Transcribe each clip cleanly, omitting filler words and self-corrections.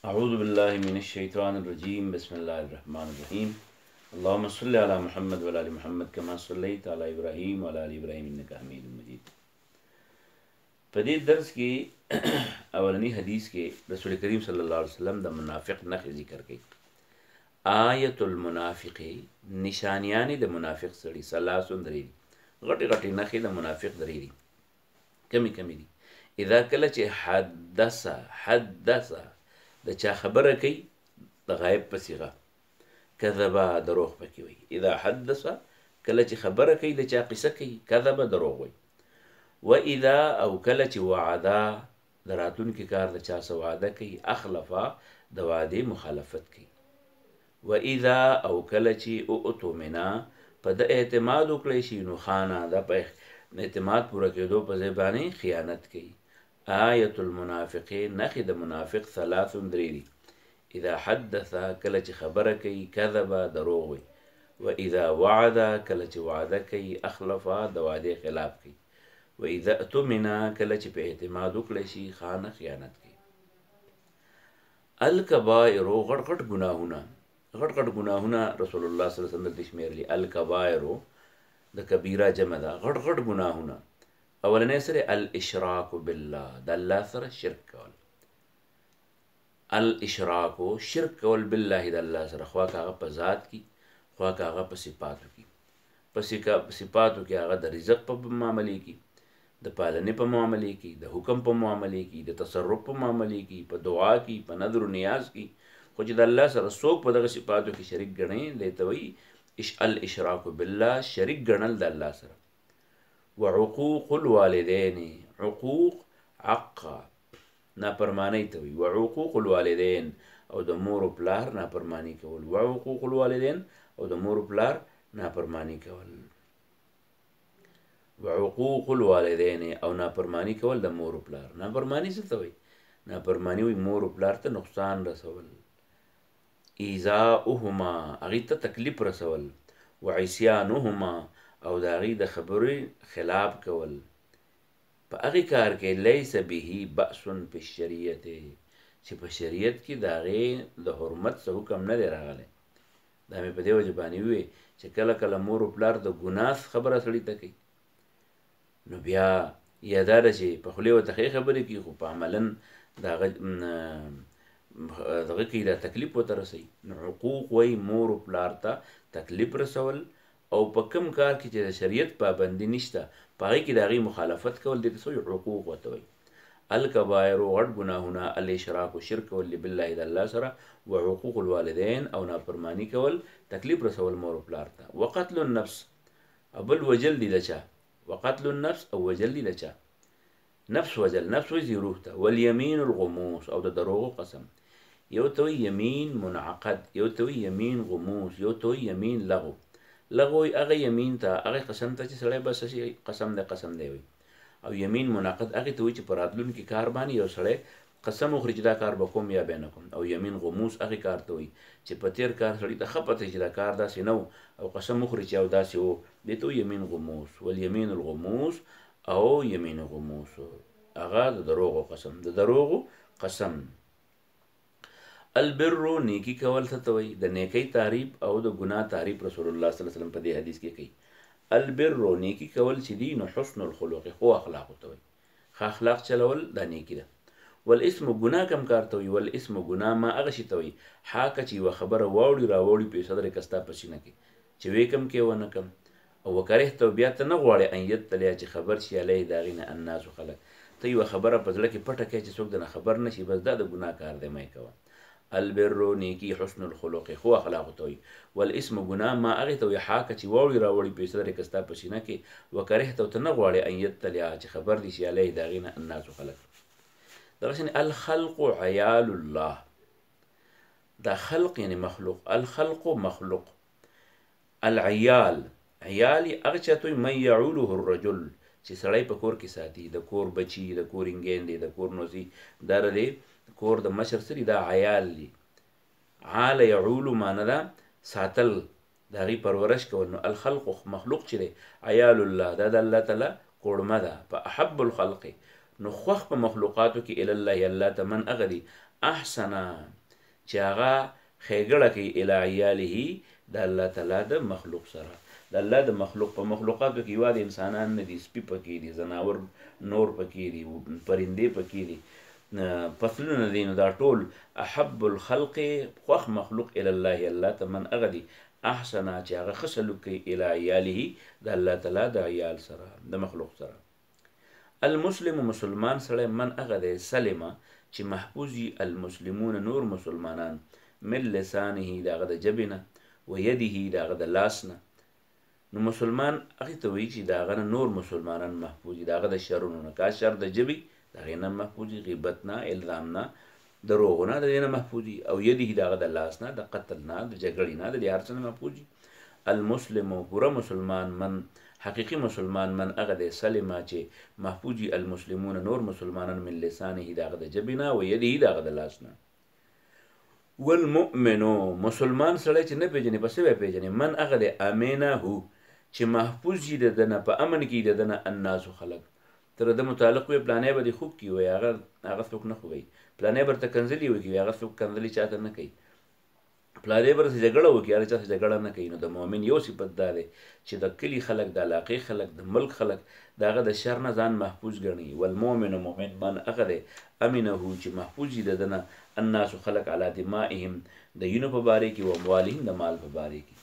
أعوذ بالله من الشيطان الرجيم بسم الله الرحمن الرحيم اللهم صل على محمد وعلى آل محمد كما صليت على إبراهيم وعلى آل إبراهيم إنك حميد مجيد. په دې درس کې اولنی حدیث کې رسول کریم صلی الله علیه وسلم د منافق نښې ذکر کړي. آیت المنافق نشانیان د منافق سړي ثلاث درې غټي غټي نښې د منافق درې دي. کمی دي. اذا کله چې حدث د چا خبره کوي د غایب په صيغه، کذبا دروغ پکې وي. اذا حدث کله چې خبره کوي د چا قصه کوي، کذبا دروغ وي. و اذا او کله چې وعده د راتلونکي کار د چا سره وعده کوي، اخلفا د وعده مخالفت کوي. و اذا او کله چې اؤتمنا په د اعتماد وکړي شي، نو خانه د په اعتماد پوره کېدو په ځای باندې خیانت کوي. آیت المنافقین نخې د منافق ثلاث درې دي. اذا حدث کله چې خبره کوي، کذب دروغ وي. و اذا وعد کله چې وعده کوي، اخلفا د وعده خلاف کوي. و اذا اؤتمنا کله چې په اعتماد وکړي شي، خانه خیانت کوي. الکبائر غټ غټ ګناهونه رسول الله صلی الله علیه وسلم د شمیرلی. الکبائر د کبیره جمع ده، غټ غټ ګناهونه. اولنې سره الاشراک بالله، د الله سره شرک کول. الاشراک شرک کول بالله، د الله سره، خوا هغه په ذات کی، خوا هغه په صفاتو کی. په صفاتو کې هغه د رزق په معاملې کی، د پالنې په معاملې کی، د حکم په معاملې کی، د تصرف په معاملې کی، په دعا کی، په نظر و نیاز کی. خو چې د الله سره څوک په دغه صفاتو کې شریک ګڼي، لیته وی الاشراک بالله، شریک ګڼل د الله سره. وعقوق الوالدین، عقوق عق نافرمانی ته وي. وعقوق الوالدین او د مور او پلار نافرمانی کول. وعقوق الوالدین او د مور او پلار نافرمانی کول. وعقوق الوالدین او نافرمانی کول د مور او پلار. نافرمانی څه ته وي؟ نافرمانی وي مور او پلار ته نقصان رسول، ایذاؤهما هغې ته تکلیف رسول، وعصیانهما او د هغې د خبرې خلاف کول. په هغې کار کې لیس به بأس فی الشریعت، چې په شریعت کې د هغې د حرمت څه حکم نه دی راغلی. دا مې په دې وجه باندې ووی چې کله کله مور او پلار د ګناه خبره سړي ته کوي، نو بیا یا دا ده چې په خولې ورته ښې خبرې کوي، خو په عملا د هغه کې دا تکلیف ورته رسوي. نو عقوق وایي مور او پلار ته تکلیف رسول، او په کوم کار کې چې د شریعت پابندي نشته، په هغې کې د هغې مخالفت کول، دې ته څه عقوق ورته وایي. الکبائر غټ ګناهونه، الاشراک شرک کول بالله د الله سره، وعقوق الوالدین او نافرمانی کول، تکلیف رسول مور او پلار ته. وقتل النفس او بل وجل دي د چا، وقتل النفس او وجل دي د چا، نفس وجل، نفس وځي روح ته. والیمین الغموس او د دروغو قسم. یو ته وایي یمین منعقد، یو ته وایي یمین غموس، یو ته وایي یمین لغو. لغو هغه یمین ته، هغه قسم ته چې سړی بس شي قسم دی وي. او یمین منعقد هغې ته وایي چې په راتلونکي کار باندې یو سړی قسم وخوري چې دا کار به کوم یا بیا نه کوم. او یمین غموس هغې کار ته وایي چې په تېر کار سړي ته ښه پته چې دا کار داسې نه و، او قسم وخوري چې او داسې و، دې ته وایي یمین غموس. والیمین الغموس او یمین غموس هغه د دروغو قسم، د دروغو قسم. البر نیکی کول ته وایي. د نیکۍ تعریف او د ګناه تعریف رسول الله صلی الله علیه وسلم په دې حدیث کې کوي. البر نیکی کول چې دي، نو حسن الخلق خو اخلاق ته وایي، ښه اخلاق چلول دا نیکی ده. والاسم ګناه کم کار ته وایي. والاسم ګناه ما هغه شي ته وایي حاکه چې یوه خبره واوړي راوړي په صدر کې ستا په سینه کې، چې وی کم کې ونه کم. او وکرهته بیا ته نه غواړې ان یطلع چې خبر شي علیه د هغې نه الناس خلک. ته یوه خبره په زړه کې پټه کړې چې څوک درنه خبر نه شي، بس دا د ګناه کار دی، مه یې کوه. البر نیکی حسن الخلق خو اخلاق ته وایي. والاسم ګناه ما هغې ته وایي حاکه چې واوړي راوړي په صدر کې ستا په سینه کې، وکرهته ته نه غواړې ان یطلع چې خبر دي شي علیه د هغې نه الناس خلک. دغسې الخلق عیال الله، دا خلق یعنی مخلوق، الخلق مخلوق. العیال عیال هغه چا ته وایي من یعوله الرجل، چې سړی په کور کې ساتي، د کور بچي، د کور انګیندې، د کور نوزي، دا د کور د مشر سړي، دا عیال دي. عال یعولو معنی ده ساتل، د هغې پرورش کول. نو الخلق مخلوق چې دی عیال الله، دا د الله تعالی کوړمه ده. په احب الخلق نو خوښ په مخلوقاتو کې الی الله الله ته من هغه دی احسنا چې هغه ښېګړه کوي الی عیاله د الله تعالی د مخلوق سره د الله د مخلوق په مخلوقاتو کې یوازې انسانان نه دي سپي پکې دي ځناور نور پکې دي پرندې پکې دي فصلونه دي نو دا ټول احب الخلق خوښ مخلوق الی الله الله ته من هغه دی احسنا چې هغه ښه سلوک کوي الی عیاله د الله تعالی د عیال سره د مخلوق سره المسلم مسلمان سره من هغه دی سلمه چې محفوظ وي المسلمون نور مسلمانان من لسانه دغه د ژبې نه و یده دغه د لاس نه نو مسلمان هغې ته وایي چې د هغه نه نور مسلمانان محفوظ دي د هغه د شرونو نه که شر د ژبې د هغې نه محفوظ دي غیبت نه الزام نه دروغو نه د دې نه محفوظ دي او یده د هغه د لاس نه د قتل نه د جګړې نه د دې هر څه نه محفوظ دي المسلم پوره مسلمان من حقیقي مسلمان من هغه دی سلمه چې محفوظ وي المسلمون نور مسلمانان من لسانه د هغه د ژبې نه و یده د هغه د لاس نه والمؤمنو مسلمان سړی چې نه پېژني په څه به پېژني من هغه دی امینه چې محفوظ وي د ده نه په امن کې د ده نه الناسو خلک تر ده متعلق وي پلانی به دې خوب کي وایي هغه څوک نه خوبوي پلانی به ورته کنځلي وکړي هغه څوک کنځلي چاته نه کوي پلانی به ورته جګړه وکړي هغه چا سره جګړه نه کوي نو د مؤمن یو صفت دا دی چې د کلي خلک د علاقې خلک د ملک خلک د هغه د شر نه ځان محفوظ ګڼي والمؤمن مؤمن من هغه دی امینه چې محفوظ وي د ده نه الناسو خلک علی دمائهم د وینو په باره کې و اموالهم د مال په باره کې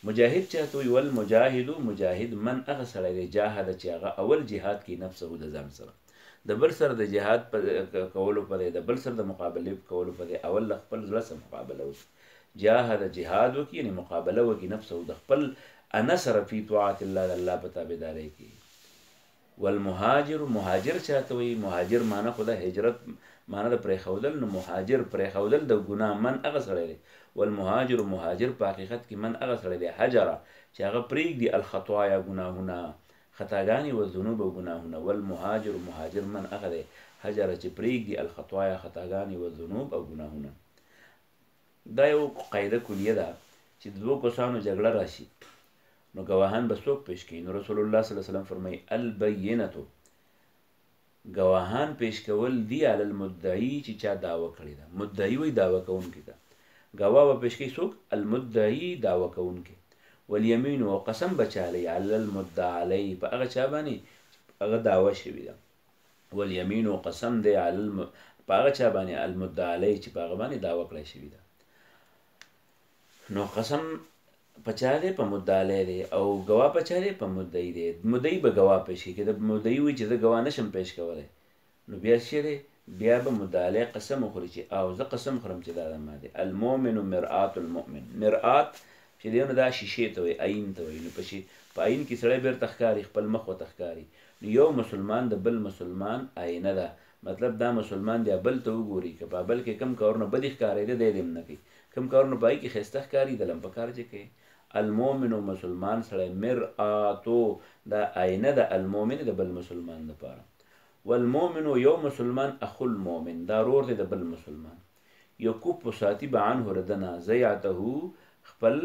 مجاهد چاته وي والمجاهد مجاهد من هغه سړی دی جاهد چې هغه اول جهاد کوي نفسه د ځان سره د بل سره د جهاد کولو په دی د بل سره د مقابلې کولو په دی اول له خپل زړه سره مقابله وکړي جاهد جهاد وکړي یعنې مقابله وکړي نفسه د خپل انا سره فی طاعت الله د الله په تابعدارۍ کې والمهاجر مهاجر چاته وي مهاجر معنی خو د هجرت معنی د پرېښودل نو مهاجر پرېښودل د ګناه من هغه سړی دی والمهاجر مهاجر په حقیقت کې من هغه سړی دی حجره چې هغه پرېږدي الخطایا ګناهونه خطاګانې و ذنوب او ګناهونه والمهاجر مهاجر من هغه دی حجره چې پرېږدي الخطایا خطاګانې و ذنوب او ګناهونه دا یو قاعده کلیه ده چې د دوو کسانو جګړه راشي نو ګواهان به څوک پیش کوي نو رسول الله صلی الله علیه وسلم فرمایي البینة ګواهان پیش کول دی علی المدعی چې چا دعوه کړې ده مدعی وایي دعوه کوونکي ته ګواه به پیش کوي څوک المدعی دعوه کوونکي والیمین او قسم بچالی علی المدعی علی په هغه چا باندې هغه دعوه شوې ده والیمین او قسم دی علی په هغه چا باندې المدعی علی چې په هغه باندې دعوه کړې شوې ده نو قسم پچالی په مدعی دی او ګواه پچالی په مدعی دی مدعی به ګواه پیش کوي که د مدعی وایي چې زه ګواه نشم پیش کولی نو بیا څه دی بیا به مدعی قسم وخوري چې او زه قسم خورم چې دا د ما دی المؤمن مرآت المؤمن مرآت چې دی نو دا شیشې ته وایي عین ته وایي نو په عین کې سړی بیرته ښکاري خپل مخ ورته ښکاري نو یو مسلمان د بل مسلمان آینه ده مطلب دا مسلمان دی بل ته وګوري که په بل کې کم کارونه بدې ښکارېده دی هم نه کوي کم کارونه په هغې کې ښایسته ښکاري دله هم پکار چې کوي المؤمن مسلمان سړی مرآتو دا آینه ده المؤمن د بل مسلمان دپاره والمؤمن یو مسلمان اخو المؤمن دا رور دی د بل مسلمان یکف ساتي به عنه ردنه ضیعته خپل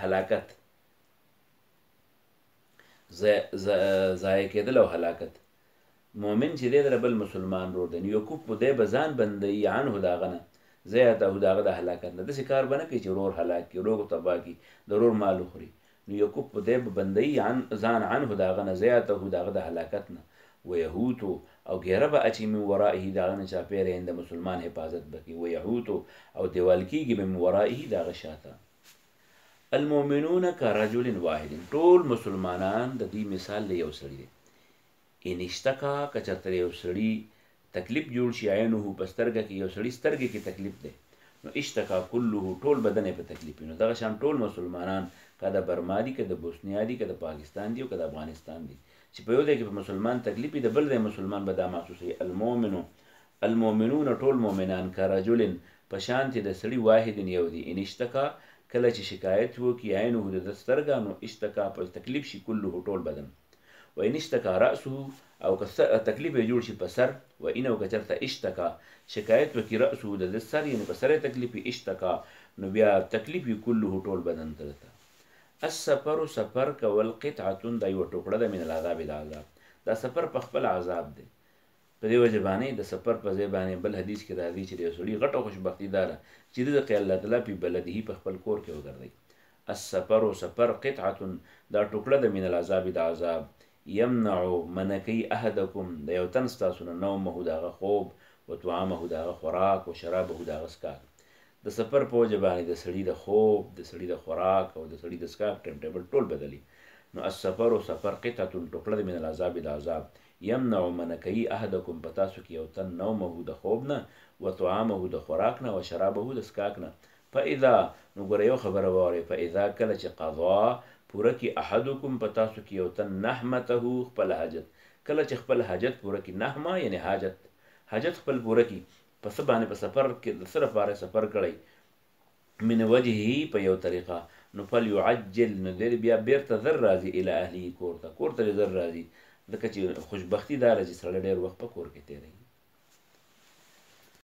هلاکت ضایع کېدل او هلاکت مؤمن چې دی د بل مسلمان رور دی نو یکف دی به ځان بندوي عنه د هغه نه ضیعته د هغه د هلاکت نه داسې کار به نه کوي چې رور هلاک کړي روغ تباه کړي د رور مال وخوري نو یکف دی به بندوي ځان عنه د هغه نه ضیعته د هغه د هلاکت نه ویهوتو او ګیره به اچي من ورائه د هغه نه چاپېره د مسلمان حفاظت به کوي ویهوتو او دیوال کېږي به من ورائه د هغه شاته المؤمنون کرجل واحد ټول مسلمانان د دې مثال د یو سړي دی ان اشتکا که چېرته یو سړي تکلیف جوړ شي عینه په سترګه کې یو سړي سترګې کې تکلیف دی نو اشتکا کله ټول بدن یې په تکلیف وي نو دغه شان ټول مسلمانان که د برما دي که د بوسنیا دي که د پاکستان دي او که د افغانستان دي چې په یو ځای کې په مسلمان تکلیف وي د بل ځای مسلمان به دا محسوسوي المؤمنون ټول مؤمنان کرجل په شانتې د سړي واحد یو دي ان اشتکا کله چې شکایت وکړي عینه د سترګه نو اشتکا په تکلیف شي کله ټول بدن و ان اشتکا رأسه او که تکلیف یې جوړ شي په سر و ان او که چېرته اشتکا شکایت وکړي رأسه د سر یعنې په سر یې تکلیف وي اشتکا نو بیا تکلیف وي کله ټول بدن ته السفر سفر کول قطعه دا یوه ټوکړه ده من العذاب د عذاب د دا سفر په خپل عذاب دی. په دې وجه باندې د سفر په ځای باندې بل حدیث کې راځي چې د یو سړي غټه خوشبختي دا ده چې رزق یې الله تعالی په بلده په خپل کور کې وګرځي. السفر سفر قطعه دا ټوکړه د من العذاب د عذاب یمنع منکی احدکم د یو تن ستاسو نه نومه دغه خوب و طعامه دغه خوراک و شرابه دغه اسکاک. د سفر په وجه باندې د سړي د خوب، د سړي د خوراک او د سړي د اسکاک ټایم ټیبل ټول بدلی. نو السفر سفر قطعه ټوکړه د من العذاب د عذاب یمنع منکی احدکم په تاسو کې یو تن نومه د خوب نه و طعامه د خوراک نه و شرابه د اسکاک نه. فاذا نو ګوره یو خبره واورئ، فاذا کله چې قضا پوره کې احدکم په تاسو کې یو تن نحمته خپل حاجت، کله چې خپل حاجت پوره کې، نحمه یعنی حاجت خپل پوره کې، په څه باندې په سفر کې د څه لپاره سفر کړی، من وجهه په یو طریقه، نو فلیعجل نو دی بیا بیرته زر راځي الی اهله کور ته زر راځي، ځکه چې خوشبختي دا ده چې سړی ډېر وخت په کور کې تېروي.